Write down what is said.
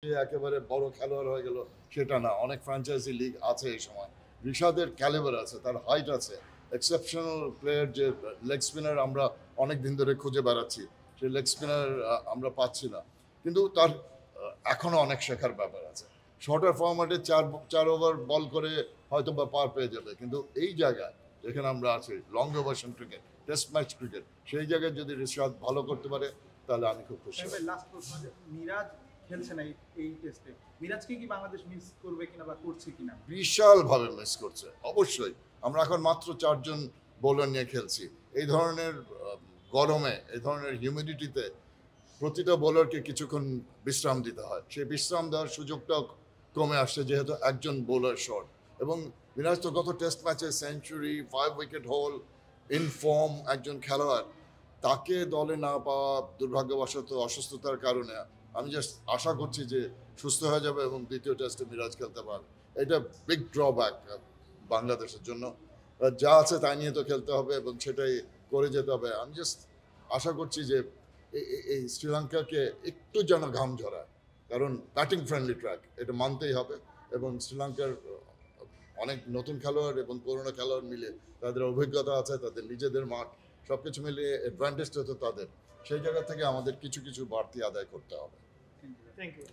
যে একেবারে বড় খেলোয়াড় হয়ে গেল সেটা না। অনেক ফ্র্যাঞ্চাইজি লিগ আছে এই সময়। রিশাদের ক্যালিবার আছে, তার হাইট আছে, এক্সেপশনাল প্লেয়ার। যে লেগ স্পিনার আমরা অনেক দিন ধরে খুঁজে বেড়াচ্ছি, সেই লেগ স্পিনার আমরা পাচ্ছি না। কিন্তু তার এখনো অনেক শেখার ব্যাপার আছে। শর্টার ফরম্যাটে চার ওভার বল করে হয়তো বা পার পেয়ে যাবে, কিন্তু এই জায়গায় যেখানে আমরা আছি long version cricket, test match cricket, সেই জায়গায় যদি রিশাদ ভালো করতে পারে তাহলে আমি খুব খুশি হব। লাস্ট প্রশ্ন, যে মিরাজ খেলছে না এই টেস্টে, মিরাজকে কি বাংলাদেশ মিস করবে কিনা বা করছে কিনা? বিশালভাবে মিস করছে অবশ্যই। আমরা এখন মাত্র 4 জন বোলার নিয়ে খেলছি। এই ধরনের গরমে, এই ধরনের হিউমিডিটিতে প্রতিটা বোলারকে কিছুক্ষণ বিশ্রাম দিতে হয়। সেই বিশ্রাম দেওয়ার সুযোগটাও কমে আসছে যেহেতু একজন বোলার শর্ট। এবং মিরাজ তো গত টেস্ট ম্যাচে সেঞ্চুরি, 5 উইকেট হোল, ইনফর্ম একজন খেলোয়াড়। তাকে দলে না পাওয়া দুর্ভাগ্যবশত অসুস্থতার কারণে, আমি জাস্ট আশা করছি যে সুস্থ হয়ে যাবে এবং দ্বিতীয় টেস্টে মিরাজ খেলতে পারবে। এটা বিগ ড্রব্যাক বাংলাদেশের জন্য। যা আছে তাই নিয়ে তো খেলতে হবে এবং সেটাই করে যেতে হবে। আমি জাস্ট আশা করছি যে এই শ্রীলঙ্কাকে একটু যেন ঘাম ঝরায়, কারণ ব্যাটিং ফ্রেন্ডলি ট্র্যাক, এটা মানতেই হবে। এবং শ্রীলঙ্কার অনেক নতুন খেলোয়াড় এবং পুরনো খেলোয়াড় মিলে তাদের অভিজ্ঞতা আছে, তাদের নিজেদের মাঠ, সব কিছু মিলিয়ে অ্যাডভান্টেজটা তো তাদের। সেই জায়গা থেকে আমাদের কিছু কিছু বাড়তি আদায় করতে হবে। Thank you.